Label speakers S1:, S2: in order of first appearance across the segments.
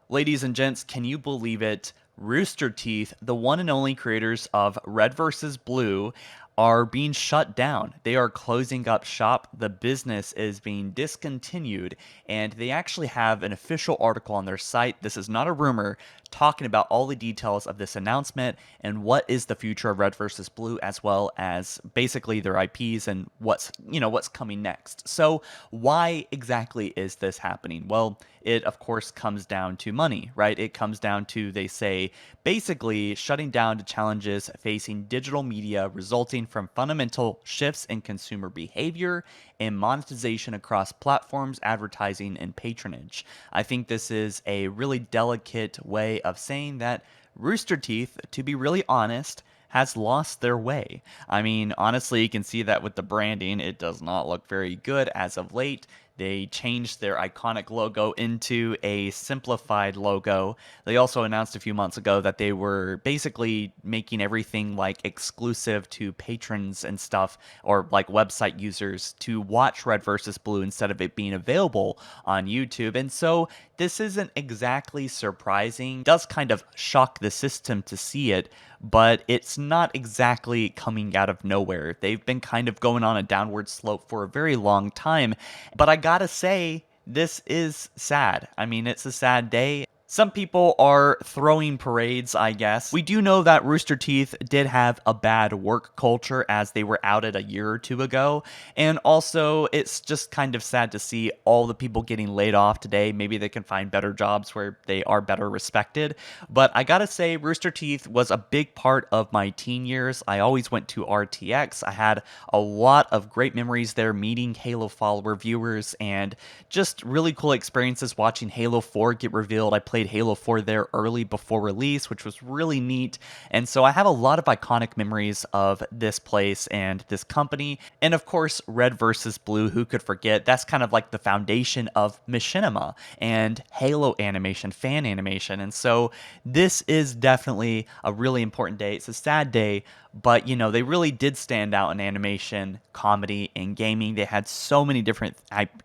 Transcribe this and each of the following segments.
S1: Ladies and gents, can you believe it? Rooster Teeth, the one and only creators of Red vs. Blue, are being shut down. They are closing up shop. The business is being discontinued, and they actually have an official article on their site. This is not a rumor, talking about all the details of this announcement and what is the future of Red vs. Blue, as well as basically their IPs and what's coming next. So, why exactly is this happening? Well, it of course comes down to money, right? It comes down to, they say, basically shutting down to challenges facing digital media resulting from fundamental shifts in consumer behavior and monetization across platforms, advertising, and patronage. I think this is a really delicate way of saying that Rooster Teeth, to be really honest, has lost their way. I mean, honestly, you can see that with the branding. It does not look very good as of late. They changed their iconic logo into a simplified logo. They also announced a few months ago that they were basically making everything like exclusive to patrons and stuff, or like website users to watch Red versus Blue instead of it being available on YouTube. And so this isn't exactly surprising. It does kind of shock the system to see it, but it's not exactly coming out of nowhere. They've been kind of going on a downward slope for a very long time, but I gotta say, this is sad. I mean, it's a sad day. Some people are throwing parades, I guess. We do know that Rooster Teeth did have a bad work culture as they were outed a year or two ago. And also, it's just kind of sad to see all the people getting laid off today. Maybe they can find better jobs where they are better respected. But I gotta say, Rooster Teeth was a big part of my teen years. I always went to RTX. I had a lot of great memories there meeting HaloFollower viewers and just really cool experiences watching Halo 4 get revealed. I played Halo 4 there early before release, which was really neat. And so I have a lot of iconic memories of this place and this company. And of course, Red versus Blue, who could forget? That's kind of like the foundation of machinima and Halo animation, fan animation. And so this is definitely a really important day. It's a sad day, but they really did stand out in animation, comedy, and gaming. They had so many different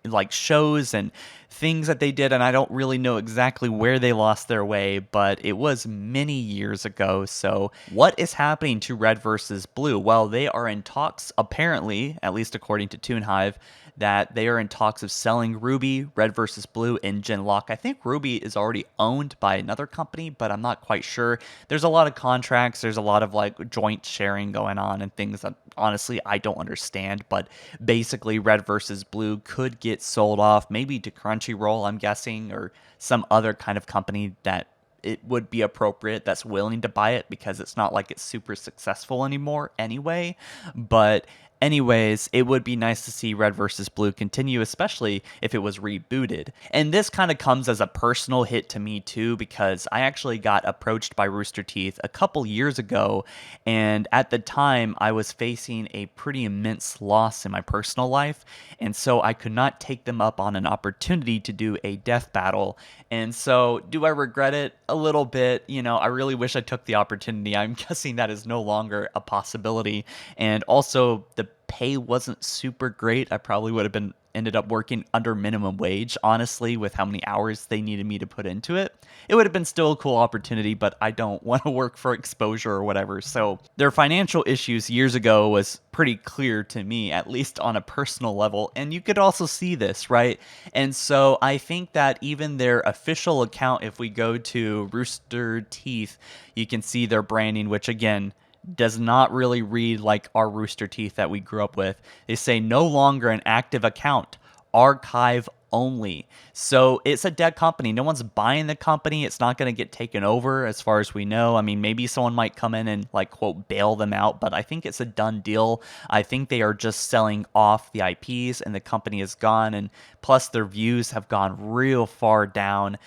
S1: like shows and things that they did, and I don't really know exactly where they lost their way, but it was many years ago. So what is happening to Red versus Blue? Well, they are in talks, apparently, at least according to TuneHive, that they are in talks of selling Ruby, Red versus Blue, and Genlock. I think Ruby is already owned by another company, but I'm not quite sure. There's a lot of contracts, there's a lot of like joint sharing going on and things that honestly I don't understand, but basically Red versus Blue could get sold off maybe to Crunchyroll, I'm guessing, or some other kind of company that it would be appropriate that's willing to buy it, because it's not like it's super successful anymore anyway. But anyways, it would be nice to see Red versus Blue continue, especially if it was rebooted. And this kind of comes as a personal hit to me too, because I actually got approached by Rooster Teeth a couple years ago, and at the time I was facing a pretty immense loss in my personal life, and so I could not take them up on an opportunity to do a death battle. And so, do I regret it? A little bit. I really wish I took the opportunity. I'm guessing that is no longer a possibility. And also, the pay wasn't super great. I probably would have been ended up working under minimum wage, honestly, with how many hours they needed me to put into it. It would have been still a cool opportunity, but I don't want to work for exposure or whatever. So their financial issues years ago was pretty clear to me, at least on a personal level. And you could also see this, right? And so I think that even their official account, if we go to Rooster Teeth, you can see their branding, which again, does not really read like our Rooster Teeth that we grew up with. They say no longer an active account, archive only. So it's a dead company. No one's buying the company. It's not going to get taken over as far as we know. I mean, maybe someone might come in and like quote bail them out, but I think it's a done deal. I think they are just selling off the IPs and the company is gone. And plus their views have gone real far down.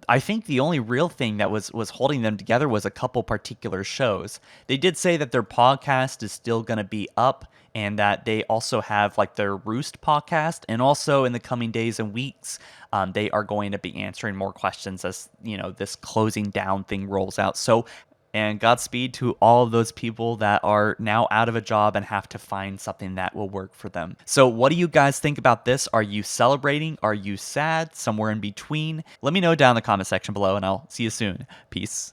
S1: I think the only real thing that was holding them together was a couple particular shows. They did say that their podcast is still going to be up, and that they also have like their Roost podcast, and also in the coming days and weeks, they are going to be answering more questions as this closing down thing rolls out. So And Godspeed to all of those people that are now out of a job and have to find something that will work for them. So, what do you guys think about this? Are you celebrating? Are you sad? Somewhere in between? Let me know down in the comment section below, and I'll see you soon. Peace.